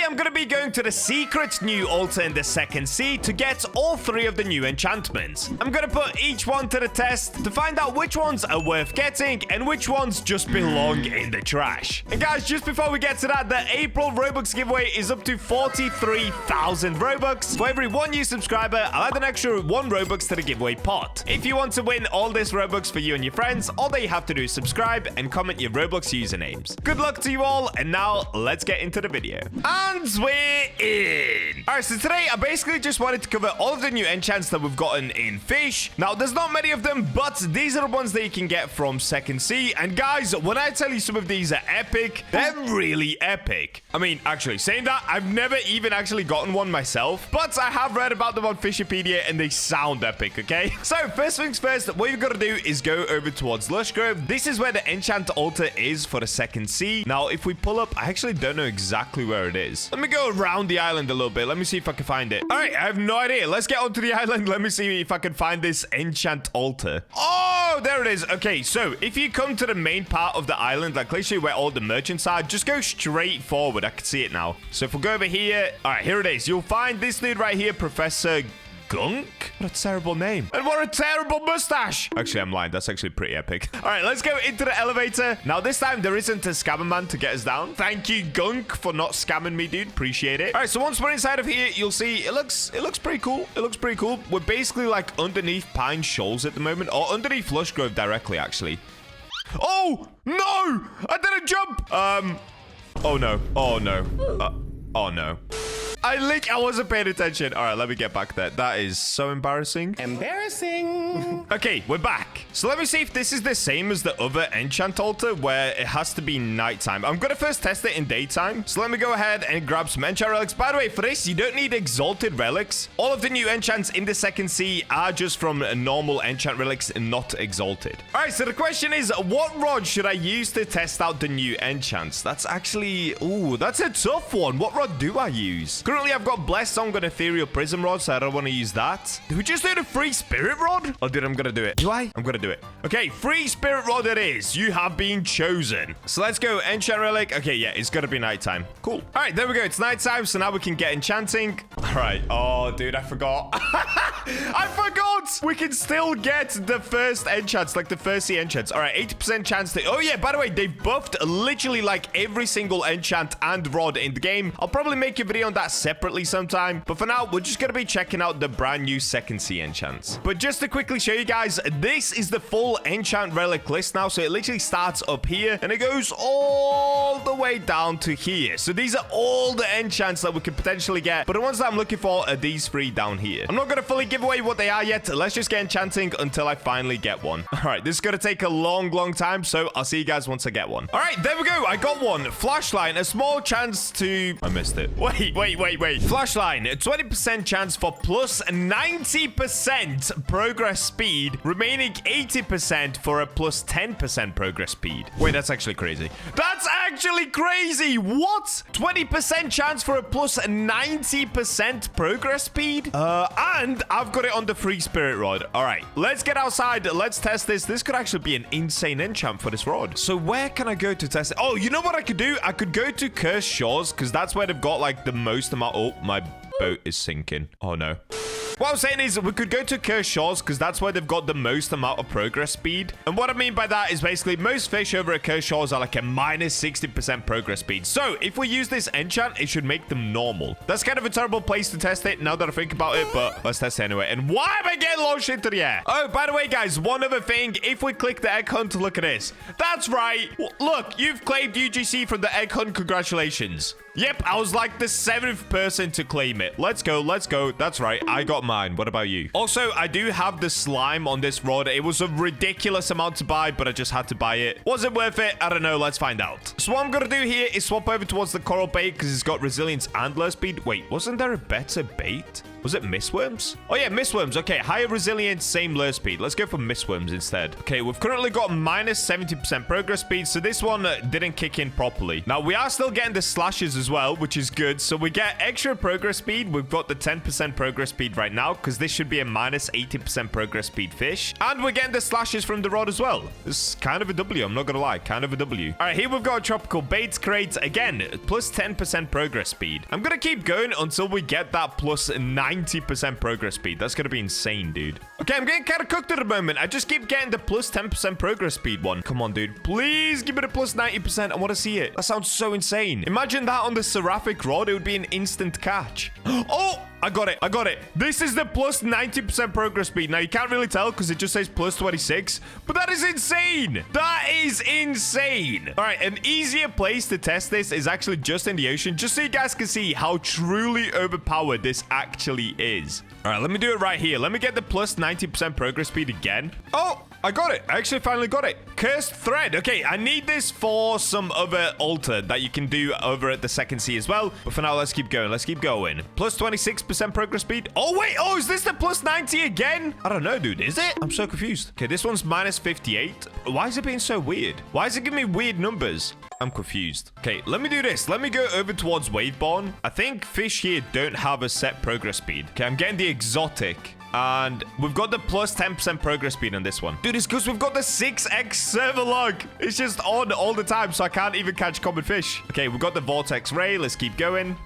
I'm going to be going to the secret new altar in the second sea to get all 3 of the new enchantments. I'm going to put each one to the test to find out which ones are worth getting and which ones just belong in the trash. And guys, just before we get to that, the April Robux giveaway is up to 43,000 Robux. For every 1 new subscriber, I'll add an extra 1 Robux to the giveaway pot. If you want to win all this Robux for you and your friends, all that you have to do is subscribe and comment your Roblox usernames. Good luck to you all, and now let's get into the video. And we're in. Alright, so today I basically just wanted to cover all of the new enchants that we've gotten in Fish. Now, there's not many of them, but these are the ones that you can get from Second Sea. And guys, when I tell you some of these are epic, they're really epic. I mean, actually, saying that, I've never even actually gotten one myself, but I have read about them on Fishipedia and they sound epic, okay? So, first things first, what you've got to do is go over towards Lush Grove. This is where the Enchant Altar is for the Second Sea. Now, if we pull up, I actually don't know exactly where it is. Let me go around the island a little bit. Let me see if I can find it. All right, I have no idea. Let's get onto the island. Let me see if I can find this Enchant Altar. Oh, there it is. Okay, so if you come to the main part of the island, like literally where all the merchants are, just go straight forward. I can see it now. So if we go over here, all right, here it is. You'll find this dude right here, Professor Gunk? What a terrible name. And what a terrible mustache. Actually, I'm lying. That's actually pretty epic. All right, let's go into the elevator. Now, this time, there isn't a scammer man to get us down. Thank you, Gunk, for not scamming me, dude. Appreciate it. All right, so once we're inside of here, you'll see it looks pretty cool. It looks pretty cool. We're basically like underneath Pine Shoals at the moment, or underneath Lush Grove directly, actually. Oh, no! I didn't jump! Oh, no. Oh, no. Oh, no. I wasn't paying attention. All right, let me get back there. That is so embarrassing. Embarrassing. Okay, we're back. So let me see if this is the same as the other Enchant Altar where it has to be nighttime. I'm going to first test it in daytime. So let me go ahead and grab some Enchant Relics. By the way, for this, you don't need Exalted Relics. All of the new enchants in the Second Sea are just from normal Enchant Relics and not Exalted. All right, so the question is, what rod should I use to test out the new enchants? That's actually... Ooh, that's a tough one. What rod do I use? Currently, I've got Blessed Song on Ethereal Prism Rod, so I don't want to use that. Do we just do the Free Spirit Rod? Oh, dude, I'm going to do it. Do I? I'm going to do it. Okay, Free Spirit Rod it is. You have been chosen. So let's go. Enchant Relic. Okay, yeah, it's going to be nighttime. Cool. All right, there we go. It's nighttime, so now we can get enchanting. All right. Oh, dude, I forgot. I forgot. We can still get the first enchants, like the first sea enchants. All right, 80% chance to... Oh, yeah, by the way, they've buffed literally like every single enchant and rod in the game. I'll probably make a video on that separately sometime, but for now, we're just going to be checking out the brand new Second Sea enchants. But just to quickly show you guys, this is the full enchant relic list now, so it literally starts up here, and it goes all the way down to here. So these are all the enchants that we could potentially get, but the ones that I'm looking for are these 3 down here. I'm not going to fully give away what they are yet. Let's just get enchanting until I finally get one. All right, this is going to take a long time, so I'll see you guys once I get one. All right, there we go. I got one. Flashlight, a small chance to... I missed it. Wait. Flashline, a 20% chance for plus 90% progress speed, remaining 80% for a plus 10% progress speed. Wait, that's actually crazy. That's actually crazy. What? 20% chance for a plus 90% progress speed? And I've got it on the Free Spirit Rod. All right, let's get outside. Let's test this. This could actually be an insane enchant for this rod. So where can I go to test it? Oh, you know what I could do? I could go to Cursed Shores because that's where they've got like the most amount. Oh, my boat is sinking. Oh, no. What I'm saying is we could go to Cursed Shores because that's where they've got the most amount of progress speed. And what I mean by that is basically most fish over at Cursed Shores are like a minus 60% progress speed. So if we use this enchant, it should make them normal. That's kind of a terrible place to test it now that I think about it, but let's test it anyway. And why am I getting launched into the air? Oh, by the way, guys, one other thing. If we click the egg hunt, look at this. That's right. Look, you've claimed UGC from the egg hunt. Congratulations. Yep, I was like the 7th person to claim it. Let's go. That's right. I got mine. What about you? Also, I do have the slime on this rod. It was a ridiculous amount to buy, but I just had to buy it. Was it worth it? I don't know. Let's find out. So what I'm going to do here is swap over towards the coral bait because it's got resilience and lure speed. Wait, wasn't there a better bait? Was it mistworms? Oh, yeah, mistworms. Okay, higher resilience, same lure speed. Let's go for mistworms instead. Okay, we've currently got minus 70% progress speed, so this one didn't kick in properly. Now, we are still getting the slashes as well, which is good. So we get extra progress speed. We've got the 10% progress speed right now because this should be a minus 80% progress speed fish. And we're getting the slashes from the rod as well. This is kind of a W, I'm not gonna lie, kind of a W. All right, here we've got a tropical baits crate. Again, plus 10% progress speed. I'm gonna keep going until we get that plus 90% progress speed. That's gonna be insane, dude. Okay, I'm getting kind of cooked at the moment. I just keep getting the plus 10% progress speed one. Come on, dude. Please give it a plus 90%. I want to see it. That sounds so insane. Imagine that on the Seraphic rod. It would be an instant catch. Oh! I got it. I got it. This is the plus 90% progress speed. Now, you can't really tell because it just says plus 26, but that is insane. That is insane. All right, an easier place to test this is actually just in the ocean, just so you guys can see how truly overpowered this actually is. All right, let me do it right here. Let me get the plus 90% progress speed again. Oh! I got it. I actually finally got it. Cursed thread. Okay, I need this for some other altar that you can do over at the second sea as well. But for now, let's keep going. Let's keep going. Plus 26% progress speed. Oh, wait. Oh, is this the plus 90 again? I don't know, dude. Is it? I'm so confused. Okay, this one's minus 58. Why is it being so weird? Why is it giving me weird numbers? I'm confused. Okay, let me do this. Let me go over towards Waveborn. I think fish here don't have a set progress speed. Okay, I'm getting the exotic. And we've got the plus 10% progress speed on this one. Dude, it's because we've got the 6x server log. It's just on all the time, so I can't even catch common fish. Okay, we've got the vortex ray. Let's keep going.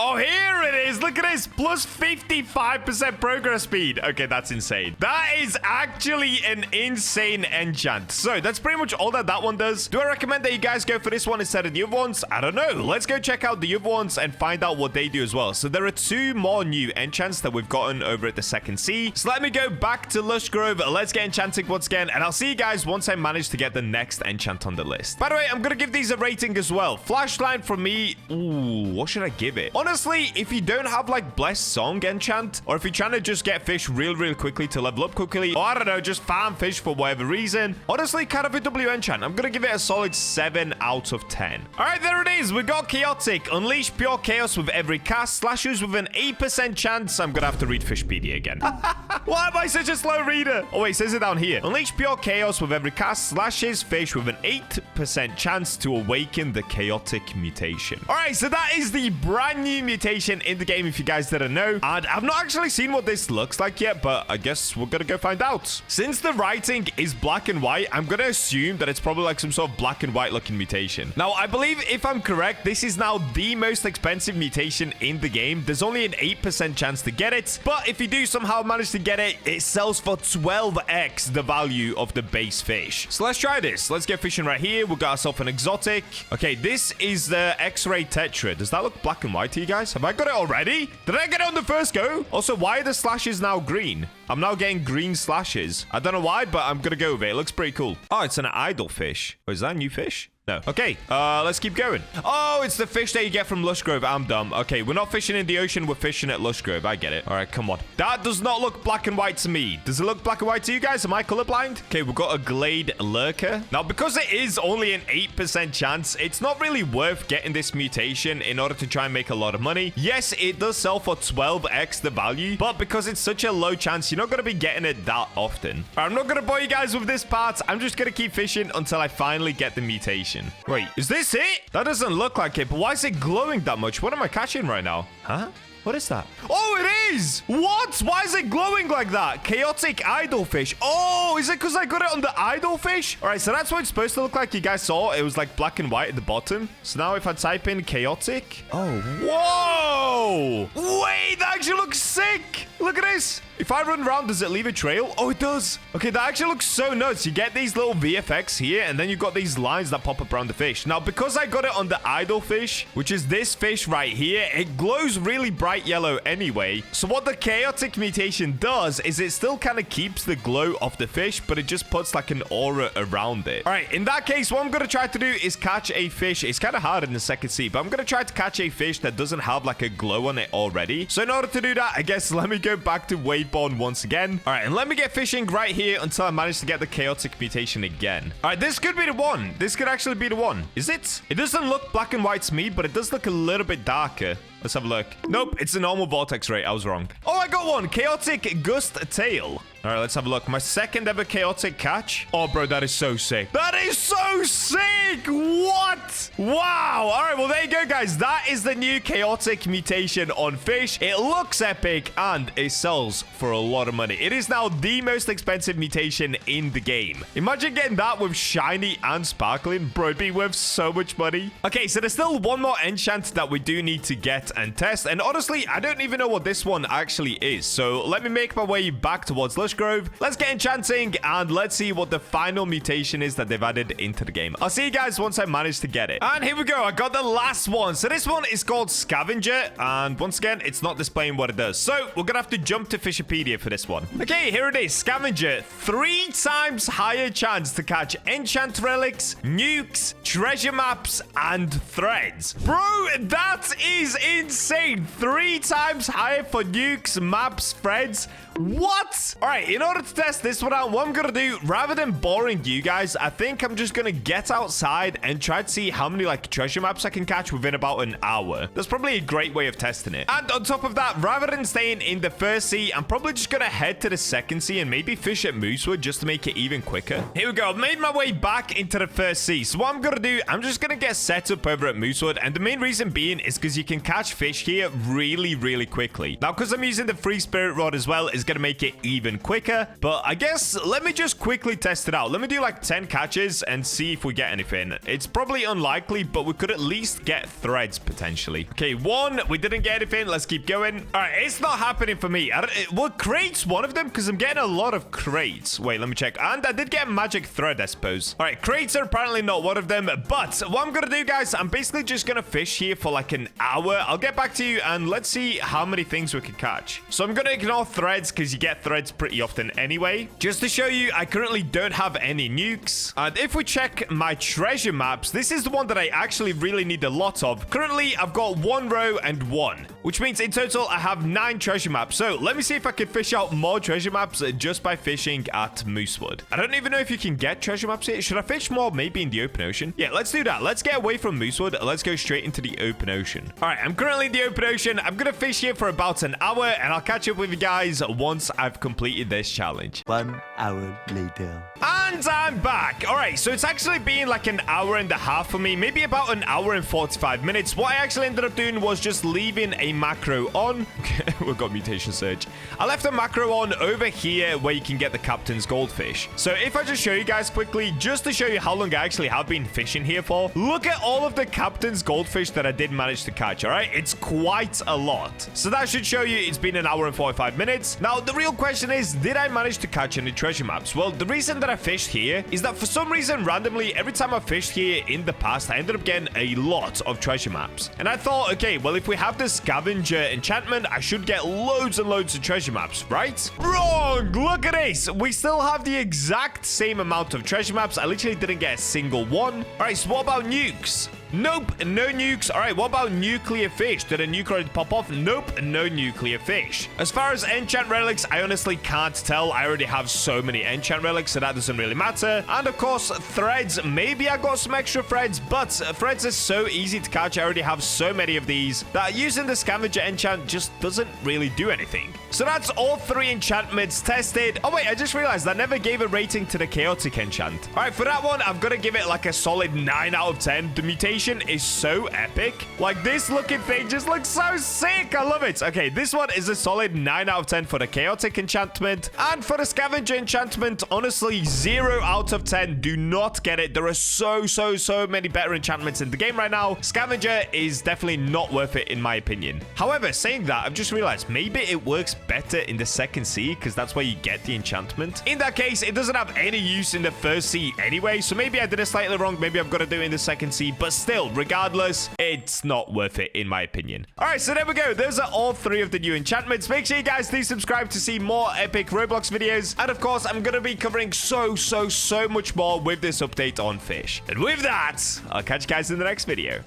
Oh, here it is. Look at this. Plus 55% progress speed. Okay, that's insane. That is actually an insane enchant. So that's pretty much all that one does. Do I recommend that you guys go for this one instead of the other ones? I don't know. Let's go check out the other ones and find out what they do as well. So there are 2 more new enchants that we've gotten over at the second sea. So let me go back to Lush Grove. Let's get enchanting once again. And I'll see you guys once I manage to get the next enchant on the list. By the way, I'm going to give these a rating as well. Flashlight from me. Ooh, what should I give it? Honestly, if you don't have like Blessed Song enchant, or if you're trying to just get fish real quickly to level up quickly, or I don't know, just farm fish for whatever reason, honestly, kind of a W enchant. I'm gonna give it a solid 7 out of 10. All right, there it is. We got Chaotic. Unleash pure chaos with every cast. Slashes with an 8% chance. I'm gonna have to read Fishpedia again. Why am I such a slow reader? Oh, wait, it says it down here. Unleash pure chaos with every cast. Slashes fish with an 8% chance to awaken the chaotic mutation. All right, so that is the brand new mutation in the game, if you guys didn't know. And I've not actually seen what this looks like yet, but I guess we're gonna go find out. Since the writing is black and white, I'm gonna assume that it's probably like some sort of black and white looking mutation. Now, I believe if I'm correct, this is now the most expensive mutation in the game. There's only an 8% chance to get it, but if you do somehow manage to get it, it sells for 12x the value of the base fish. So let's try this. Let's get fishing right here. We got ourselves an exotic. Okay, this is the X-ray tetra. Does that look black and white to you guys? Have I got it already? Did I get it on the first go? Also, why are the slashes now green? I'm now getting green slashes. I don't know why, but I'm gonna go with it. It looks pretty cool. Oh, it's an idol fish. Oh, is that a new fish? No. Okay, let's keep going. Oh, it's the fish that you get from Lush Grove. I'm dumb. Okay, we're not fishing in the ocean. We're fishing at Lush Grove. I get it. All right, come on. That does not look black and white to me. Does it look black and white to you guys? Am I colorblind? Okay, we've got a Glade Lurker. Now, because it is only an 8% chance, it's not really worth getting this mutation in order to try and make a lot of money. Yes, it does sell for 12x the value, but because it's such a low chance, you're not going to be getting it that often. All right, I'm not going to bore you guys with this part. I'm just going to keep fishing until I finally get the mutation. Wait, is this it? That doesn't look like it, but why is it glowing that much? What am I catching right now? Huh? What is that? Oh, it is! What? Why is it glowing like that? Chaotic idolfish. Oh, is it because I got it on the idolfish? All right, so that's what it's supposed to look like. You guys saw it was like black and white at the bottom. So now if I type in chaotic. Oh, whoa! Wait, that actually looks sick. Look at this. If I run around, does it leave a trail? Oh, it does. Okay, that actually looks so nuts. You get these little VFX here, and then you've got these lines that pop up around the fish. Now, because I got it on the idol fish, which is this fish right here, it glows really bright yellow anyway. So what the chaotic mutation does is it still kind of keeps the glow of the fish, but it just puts like an aura around it. All right, in that case, what I'm going to try to do is catch a fish. It's kind of hard in the second sea, but I'm going to try to catch a fish that doesn't have like a glow on it already. So in order to do that, I guess let me go back to Waveborn once again. All right, and let me get fishing right here until I manage to get the chaotic mutation again. All right, this could be the one. This could actually be the one. Is it? It doesn't look black and white to me, but it does look a little bit darker. Let's have a look. Nope, it's a normal vortex ray. I was wrong. Oh, I got one. Chaotic Gust Tail. All right, let's have a look. My second ever chaotic catch. Oh, bro, that is so sick. That is so sick. What? Wow. All right, well, there you go, guys. That is the new chaotic mutation on Fish. It looks epic and it sells for a lot of money. It is now the most expensive mutation in the game. Imagine getting that with shiny and sparkling. Bro, it'd be worth so much money. Okay, so there's still one more enchant that we do need to get and test. And honestly, I don't even know what this one actually is. So let me make my way back towards Lush Grove. Let's get enchanting and let's see what the final mutation is that they've added into the game. I'll see you guys once I manage to get it. And here we go. I got the last one. So this one is called Scavenger. And once again, it's not displaying what it does. So we're going to have to jump to Fishipedia for this one. Okay, here it is. Scavenger. 3 times higher chance to catch enchant relics, nukes, treasure maps, and threads. Bro, that is insane. 3 times higher for nukes, maps, threads. What? All right, in order to test this one out, what I'm going to do, rather than boring you guys, I think I'm just going to get outside and try to see how many, like, treasure maps I can catch within about an hour. That's probably a great way of testing it. And on top of that, rather than staying in the first sea, I'm probably just going to head to the second sea and maybe fish at Moosewood just to make it even quicker. Here we go. I've made my way back into the first sea. So what I'm going to do, I'm just going to get set up over at Moosewood. And the main reason being is because you can catch fish here really, really quickly. Now, because I'm using the free spirit rod as well, it's going to make it even quicker. But I guess let me just quickly test it out. Let me do like 10 catches and see if we get anything. It's probably unlikely, but we could at least get threads potentially. Okay, 1. We didn't get anything. Let's keep going. All right, it's not happening for me. Well, crates one of them because I'm getting a lot of crates. Wait, let me check. And I did get a magic thread, I suppose. All right, crates are apparently not one of them. But what I'm going to do, guys, I'm basically just going to fish here for like an hour. I'll get back to you and let's see how many things we can catch. So I'm going to ignore threads because you get threads pretty often anyway. Just to show you, I currently don't have any nukes. And if we check my treasure maps, this is the one that I actually really need a lot of. Currently, I've got 1 row and 1, which means in total, I have 9 treasure maps. So let me see if I can fish out more treasure maps just by fishing at Moosewood. I don't even know if you can get treasure maps here. Should I fish more maybe in the open ocean? Yeah, let's do that. Let's get away from Moosewood. Let's go straight into the open ocean. All right, I'm currently in the open ocean. I'm going to fish here for about an hour and I'll catch up with you guys once I've completed this challenge. 1 hour later. And I'm back. All right, so it's actually been like an hour and a half for me, maybe about an hour and 45 minutes. What I actually ended up doing was just leaving a macro on. We've got mutation surge. I left a macro on over here where you can get the captain's goldfish. So if I just show you guys quickly, just to show you how long I actually have been fishing here for, look at all of the captain's goldfish that I did manage to catch, all right? It's quite a lot. So that should show you it's been an hour and 45 minutes. Now, the real question is, did I manage to catch any treasure maps? Well, the reason that I fished here is that for some reason, randomly, every time I fished here in the past, I ended up getting a lot of treasure maps. And I thought, okay, well, if we have the Scavenger enchantment, I should get loads and loads of treasure maps, right? Wrong! Look at this! We still have the exact same amount of treasure maps. I literally didn't get a single one. All right, so what about nukes? Nope, no nukes. All right, what about nuclear fish? Did a nuke already pop off? Nope, no nuclear fish. As far as enchant relics, I honestly can't tell. I already have so many enchant relics, so that doesn't really matter. And of course, threads. Maybe I got some extra threads, but threads are so easy to catch. I already have so many of these that using the Scavenger enchant just doesn't really do anything. So that's all 3 enchantments tested. Oh wait, I just realized I never gave a rating to the chaotic enchant. All right, for that one, I've got to give it like a solid 9 out of 10. The mutation is so epic. Like, this looking thing just looks so sick. I love it. Okay, this one is a solid 9 out of 10 for the chaotic enchantment. And for the Scavenger enchantment, honestly, 0 out of 10. Do not get it. There are so many better enchantments in the game right now. Scavenger is definitely not worth it in my opinion. However, saying that, I've just realized maybe it works better in the second sea because that's where you get the enchantment. In that case, it doesn't have any use in the first sea anyway, so maybe I did it slightly wrong. Maybe I've got to do it in the second sea, but still, regardless, it's not worth it in my opinion. All right, so there we go. Those are all 3 of the new enchantments. Make sure you guys do subscribe to see more epic Roblox videos. And of course, I'm going to be covering so much more with this update on Fish. And with that, I'll catch you guys in the next video.